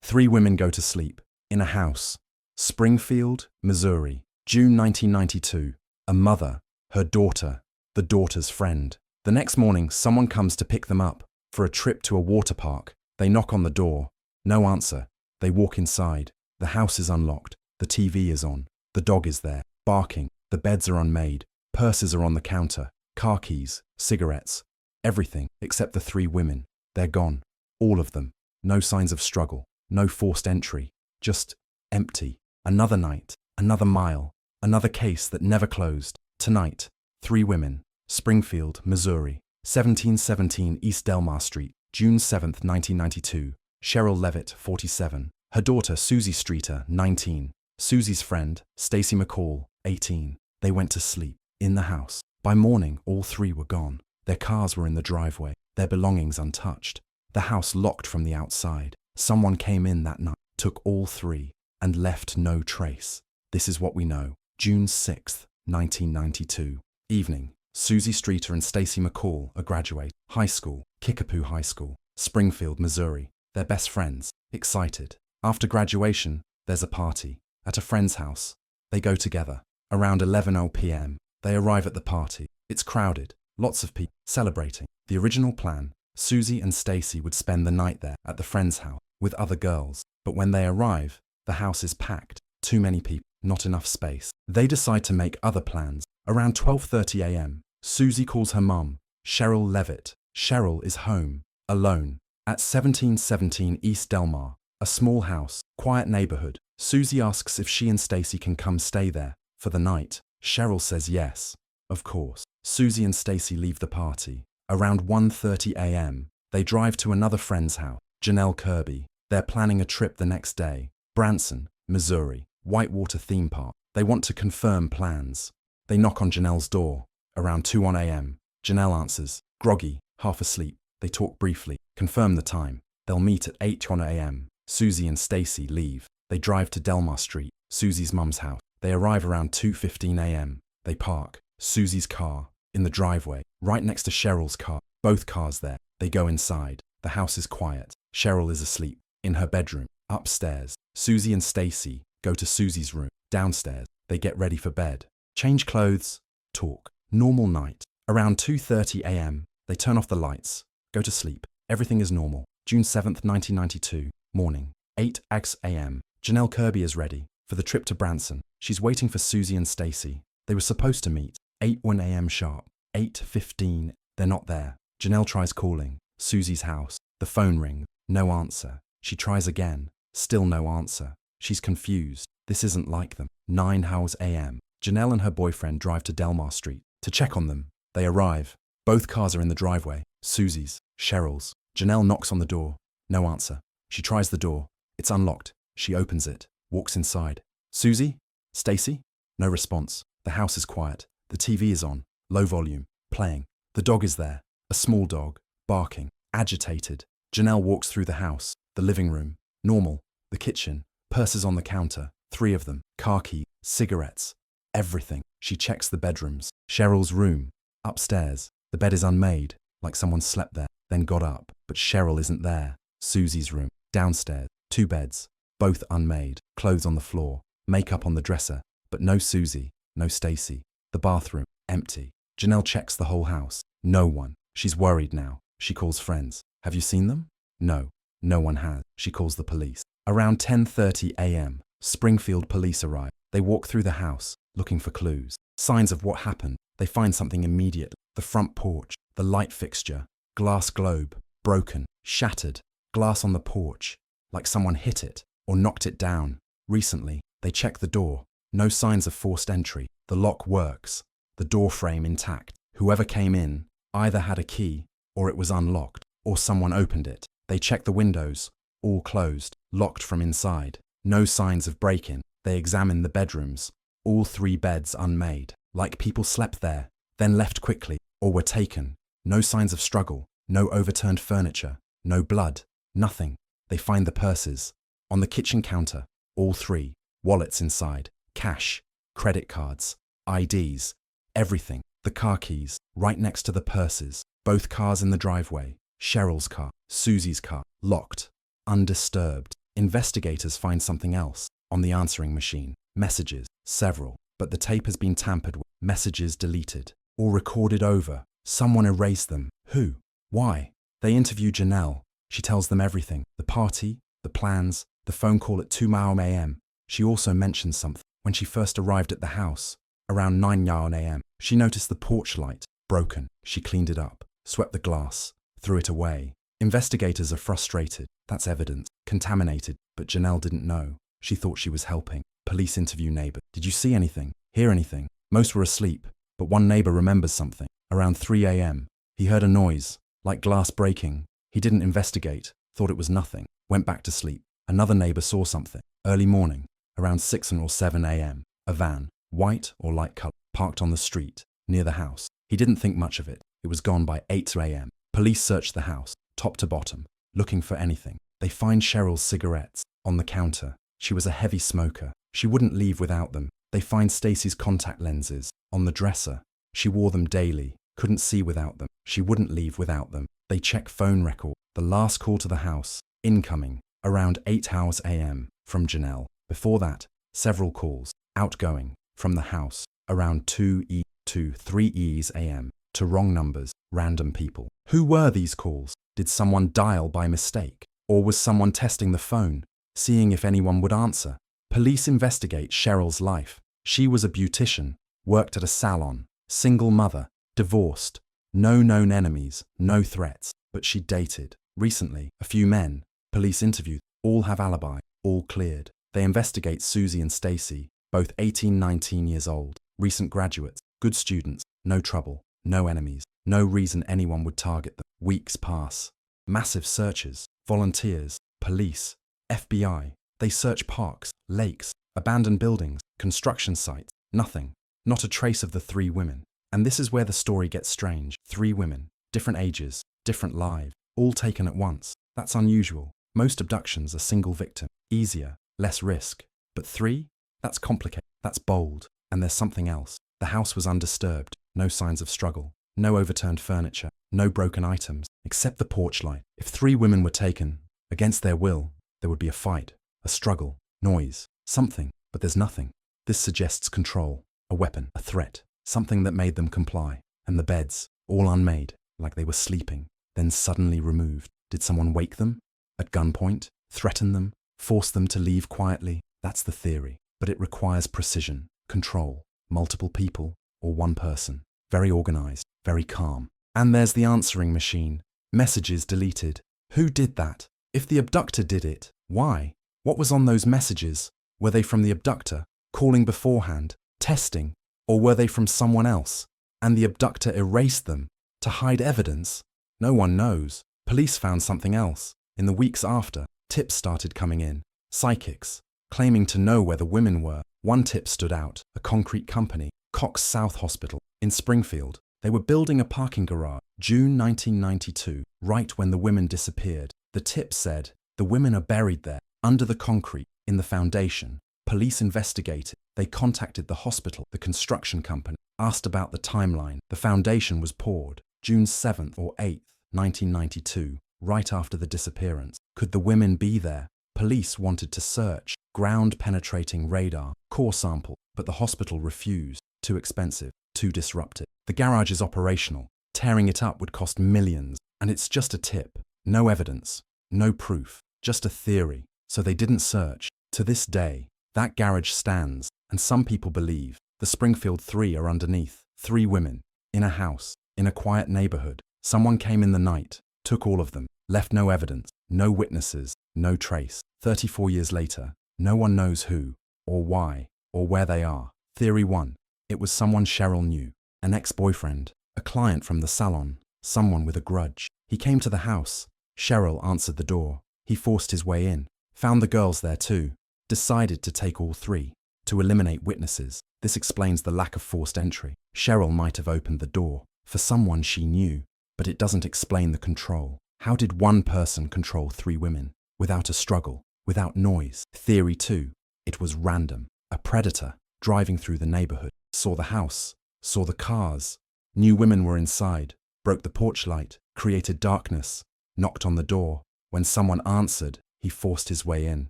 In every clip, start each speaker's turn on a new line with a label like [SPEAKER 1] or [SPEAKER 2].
[SPEAKER 1] Three women go to sleep in a house. Springfield, Missouri, June 1992. A mother, her daughter, the daughter's friend. The next morning, someone comes to pick them up for a trip to a water park. They knock on the door. No answer. They walk inside. The house is unlocked. The TV is on. The dog is there, barking. The beds are unmade. Purses are on the counter. Car keys, cigarettes, everything except the three women. They're gone. All of them. No signs of struggle. No forced entry. Just empty. Another night. Another mile. Another case that never closed. Tonight. Three women. Springfield, Missouri. 1717 East Delmar Street. June 7, 1992. Sherrill Levitt, 47. Her daughter, Suzie Streeter, 19. Susie's friend, Stacy McCall, 18. They went to sleep in the house. By morning, all three were gone. Their cars were in the driveway, their belongings untouched. The house locked from the outside. Someone came in that night, took all three, and left no trace. This is what we know. June 6, 1992. Evening. Suzie Streeter and Stacy McCall are graduate. High school, Kickapoo High School, Springfield, Missouri. They're best friends, excited. After graduation, there's a party at a friend's house. They go together. Around 11 p.m., they arrive at the party. It's crowded, lots of people celebrating. The original plan, Suzie and Stacy would spend the night there at the friend's house with other girls. But when they arrive, the house is packed. Too many people, not enough space. They decide to make other plans. Around 12:30 a.m., Suzie calls her mum, Sherrill Levitt. Sherrill is home, alone, at 1717 East Delmar, a small house, quiet neighborhood. Suzie asks if she and Stacy can come stay there for the night. Sherrill says yes, of course. Suzie and Stacy leave the party. Around 1:30 a.m., they drive to another friend's house, Janelle Kirby. They're planning a trip the next day. Branson, Missouri, Whitewater theme park. They want to confirm plans. They knock on Janelle's door. Around 2 a.m., Janelle answers, groggy, half asleep. They talk briefly, confirm the time. They'll meet at 8 a.m. Suzie and Stacy leave. They drive to Delmar Street, Susie's mum's house. They arrive around 2:15 a.m. They park Susie's car in the driveway, right next to Sherrill's car. Both cars there. They go inside. The house is quiet. Sherrill is asleep in her bedroom. Upstairs, Suzie and Stacy go to Susie's room. Downstairs, they get ready for bed. Change clothes, talk. Normal night. Around 2:30 a.m., they turn off the lights, go to sleep. Everything is normal. June 7th, 1992, morning. 8 a.m. Janelle Kirby is ready for the trip to Branson. She's waiting for Suzie and Stacy. They were supposed to meet 8 a.m. sharp. 8:15, they're not there. Janelle tries calling Susie's house. The phone rings. No answer. She tries again. Still no answer. She's confused. This isn't like them. 9 a.m. Janelle and her boyfriend drive to Delmar Street to check on them. They arrive. Both cars are in the driveway. Susie's, Sherrill's. Janelle knocks on the door. No answer. She tries the door. It's unlocked. She opens it, walks inside. Suzie? Stacy? No response. The house is quiet. The TV is on, low volume, playing. The dog is there, a small dog, barking, agitated. Janelle walks through the house, the living room, normal, the kitchen, purses on the counter, 3 of them, car keys, cigarettes, everything. She checks the bedrooms. Sherrill's room, upstairs. The bed is unmade, like someone slept there, then got up. But Sherrill isn't there. Susie's room, downstairs, 2 beds, both unmade, clothes on the floor, makeup on the dresser, but no Suzie, no Stacy. The bathroom, empty. Janelle checks the whole house. No one. She's worried now. She calls friends. Have you seen them? No. No one has. She calls the police. Around 10:30 a.m., Springfield police arrive. They walk through the house, looking for clues. Signs of what happened. They find something immediately. The front porch, the light fixture, glass globe, broken, shattered, glass on the porch, like someone hit it or knocked it down. Recently, they check the door. No signs of forced entry. The lock works. The door frame intact. Whoever came in either had a key, or it was unlocked, or someone opened it. They check the windows. All closed, locked from inside. No signs of break-in. They examine the bedrooms. All 3 beds unmade, like people slept there, then left quickly, or were taken. No signs of struggle. No overturned furniture. No blood. Nothing. They find the purses. On the kitchen counter, all 3. Wallets inside. Cash. Credit cards. IDs. Everything. The car keys, right next to the purses. Both cars in the driveway. Sherrill's car. Susie's car. Locked. Undisturbed. Investigators find something else on the answering machine. Messages, several, but the tape has been tampered with. Messages deleted or recorded over. Someone erased them. Who? Why? They interview Janelle. She tells them everything. The party, the plans, the phone call at 2 a.m. She also mentions something. When she first arrived at the house, around 9 a.m., she noticed the porch light broken. She cleaned it up, swept the glass, threw it away. Investigators are frustrated. That's evidence. Contaminated, but Janelle didn't know. She thought she was helping. Police interview neighbor. Did you see anything? Hear anything? Most were asleep, but one neighbor remembers something. Around 3 a.m., he heard a noise, like glass breaking. He didn't investigate, thought it was nothing, went back to sleep. Another neighbor saw something. Early morning, around 6 or 7 a.m., a van, white or light color, parked on the street, near the house. He didn't think much of it. It was gone by 8 a.m. Police searched the house, top to bottom, looking for anything. They find Sherrill's cigarettes on the counter. She was a heavy smoker. She wouldn't leave without them. They find Stacy's contact lenses on the dresser. She wore them daily, couldn't see without them. She wouldn't leave without them. They check phone record. The last call to the house, incoming, around 8 a.m. from Janelle. Before that, several calls, outgoing, from the house, around 2 to 3 a.m. to wrong numbers, random people. Who were these calls? Did someone dial by mistake? Or was someone testing the phone, seeing if anyone would answer? Police investigate Sherrill's life. She was a beautician, worked at a salon, single mother, divorced, no known enemies, no threats, but she dated. Recently, a few men, police interviewed, all have alibi, all cleared. They investigate Suzie and Stacy, both 18-19 years old, recent graduates, good students, no trouble, no enemies, no reason anyone would target them. Weeks pass. Massive searches, volunteers, police, FBI. They search parks, lakes, abandoned buildings, construction sites. Nothing. Not a trace of the 3 women. And this is where the story gets strange. 3 women, different ages, different lives, all taken at once. That's unusual. Most abductions are single victim. Easier, less risk. But 3? That's complicated. That's bold. And there's something else. The house was undisturbed. No signs of struggle. No overturned furniture. No broken items, except the porch light. If 3 women were taken, against their will, there would be a fight, a struggle, noise, something, but there's nothing. This suggests control, a weapon, a threat, something that made them comply. And the beds, all unmade, like they were sleeping, then suddenly removed. Did someone wake them? At gunpoint? Threaten them? Force them to leave quietly? That's the theory. But it requires precision, control, multiple people, or one person. Very organized, very calm. And there's the answering machine. Messages deleted. Who did that? If the abductor did it, why? What was on those messages? Were they from the abductor, calling beforehand, testing, or were they from someone else? And the abductor erased them to hide evidence? No one knows. Police found something else. In the weeks after, tips started coming in. Psychics, claiming to know where the women were. One tip stood out, a concrete company, Cox South Hospital, in Springfield. They were building a parking garage, June 1992, right when the women disappeared. The tip said, the women are buried there, under the concrete, in the foundation. Police investigated. They contacted the hospital, the construction company, asked about the timeline. The foundation was poured, June 7th or 8th, 1992, right after the disappearance. Could the women be there? Police wanted to search, ground-penetrating radar, core sample, but the hospital refused. Too expensive, too disruptive. The garage is operational. Tearing it up would cost millions. And it's just a tip. No evidence. No proof. Just a theory. So they didn't search. To this day, that garage stands. And some people believe the Springfield Three are underneath. 3 women. In a house. In a quiet neighborhood. Someone came in the night. Took all of them. Left no evidence. No witnesses. No trace. 34 years later, no one knows who, or why, or where they are. Theory 1. It was someone Sherrill knew. An ex-boyfriend, a client from the salon, someone with a grudge. He came to the house. Sherrill answered the door. He forced his way in, found the girls there too, decided to take all 3, to eliminate witnesses. This explains the lack of forced entry. Sherrill might have opened the door for someone she knew, but it doesn't explain the control. How did one person control 3 women, without a struggle, without noise? Theory 2. It was random. A predator, driving through the neighborhood, saw the house, saw the cars, knew women were inside, broke the porch light, created darkness, knocked on the door. When someone answered, he forced his way in.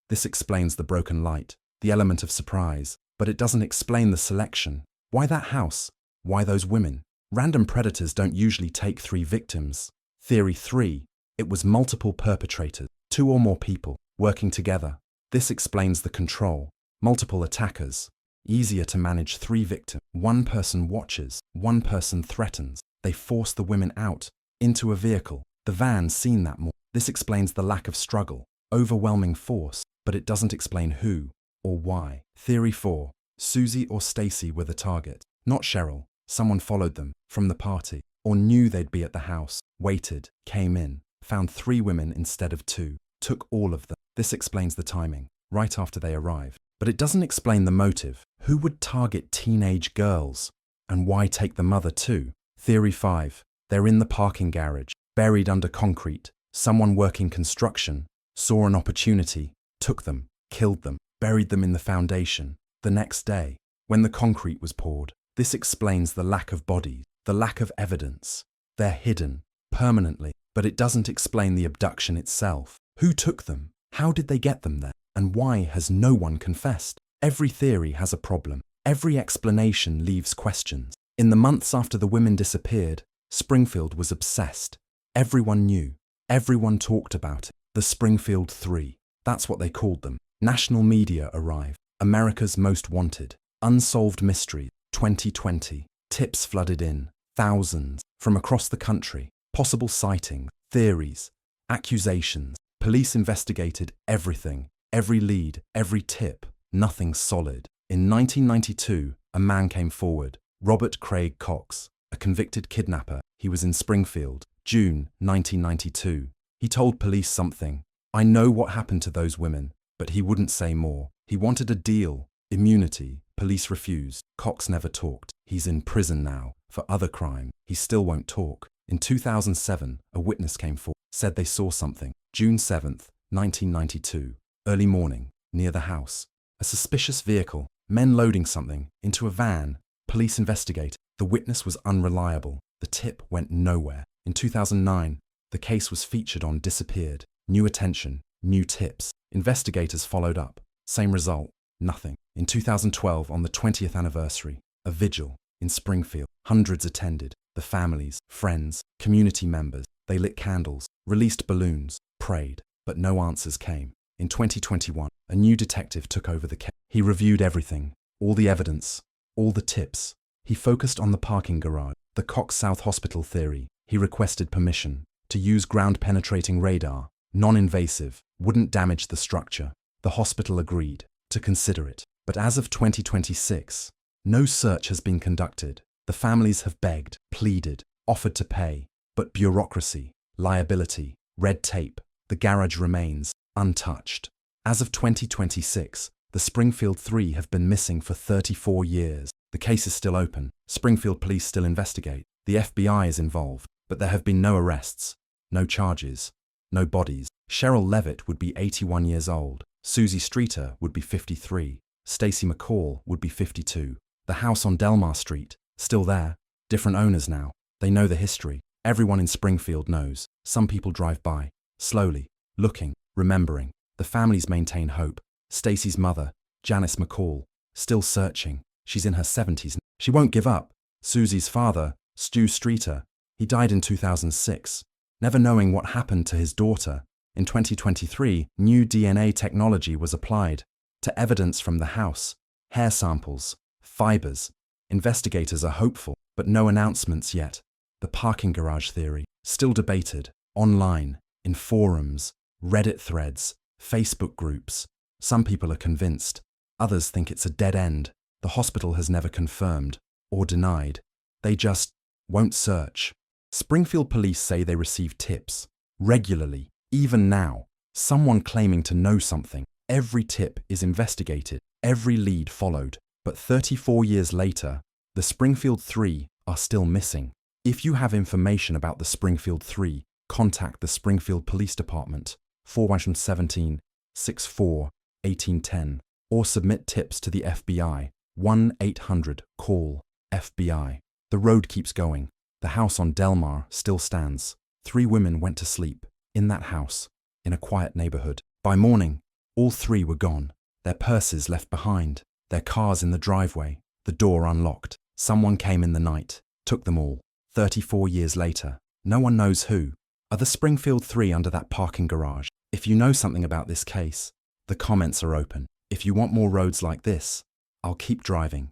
[SPEAKER 1] This explains the broken light, the element of surprise, but it doesn't explain the selection. Why that house? Why those women? Random predators don't usually take 3 victims. Theory 3. It was multiple perpetrators, 2 or more people, working together. This explains the control. Multiple attackers. Easier to manage 3 victims. 1 person watches, 1 person threatens. They force the women out, into a vehicle. The van's seen that more. This explains the lack of struggle, overwhelming force, but it doesn't explain who or why. Theory 4. Suzie or Stacy were the target, not Sherrill. Someone followed them from the party, or knew they'd be at the house, waited, came in, found 3 women instead of 2, took all of them. This explains the timing, right after they arrived. But it doesn't explain the motive. Who would target teenage girls? And why take the mother too? Theory 5. They're in the parking garage, buried under concrete. Someone working construction saw an opportunity, took them, killed them, buried them in the foundation. The next day, when the concrete was poured, this explains the lack of bodies, the lack of evidence. They're hidden, permanently, but it doesn't explain the abduction itself. Who took them? How did they get them there? And why has no one confessed? Every theory has a problem. Every explanation leaves questions. In the months after the women disappeared, Springfield was obsessed. Everyone knew. Everyone talked about it. The Springfield Three. That's what they called them. National media arrived. America's Most Wanted. Unsolved Mysteries. 2020. Tips flooded in. Thousands. From across the country. Possible sightings. Theories. Accusations. Police investigated everything. Every lead. Every tip. Nothing solid. In 1992, a man came forward. Robert Craig Cox. A convicted kidnapper. He was in Springfield. June 1992. He told police something. I know what happened to those women, but he wouldn't say more. He wanted a deal. Immunity. Police refused. Cox never talked. He's in prison now for other crime. He still won't talk. In 2007, a witness came forward, said they saw something. June 7th, 1992. Early morning, near the house. A suspicious vehicle, men loading something, into a van. Police investigate. The witness was unreliable. The tip went nowhere. In 2009, the case was featured on Disappeared. New attention, new tips. Investigators followed up. Same result, nothing. In 2012, on the 20th anniversary, a vigil in Springfield. Hundreds attended. The families, friends, community members. They lit candles, released balloons, prayed, but no answers came. In 2021, a new detective took over the case. He reviewed everything, all the evidence, all the tips. He focused on the parking garage, the Cox South Hospital theory. He requested permission to use ground-penetrating radar, non-invasive, wouldn't damage the structure. The hospital agreed to consider it. But as of 2026, no search has been conducted. The families have begged, pleaded, offered to pay, but bureaucracy, liability, red tape, the garage remains untouched. As of 2026, the Springfield Three have been missing for 34 years. The case is still open. Springfield police still investigate. The FBI is involved, but there have been no arrests, no charges, no bodies. Sherrill Levitt would be 81 years old. Suzie Streeter would be 53. Stacy McCall would be 52. The house on Delmar Street, still there. Different owners now. They know the history. Everyone in Springfield knows. Some people drive by, slowly, looking, remembering. The families maintain hope. Stacy's mother, Janice McCall, still searching. She's in her 70s. She won't give up. Suzie's father, Stu Streeter, he died in 2006, never knowing what happened to his daughter. In 2023, new DNA technology was applied to evidence from the house, hair samples, fibers. Investigators are hopeful, but no announcements yet. The parking garage theory, still debated, online, in forums, Reddit threads, Facebook groups. Some people are convinced. Others think it's a dead end. The hospital has never confirmed or denied. They just won't search. Springfield police say they receive tips regularly, even now. Someone claiming to know something. Every tip is investigated, every lead followed. But 34 years later, the Springfield Three are still missing. If you have information about the Springfield Three, contact the Springfield Police Department, 4117 64 1810, or submit tips to the FBI, 1-800-CALL-FBI. The road keeps going. The house on Delmar still stands. 3 women went to sleep in that house, in a quiet neighborhood. By morning, All three were gone. Their purses left behind. Their cars in the driveway. The door unlocked. Someone came in the night, took them all. 34 years later, no one knows who. Are the Springfield Three under that parking garage? If you know something about this case, the comments are open. If you want more roads like this, I'll keep driving.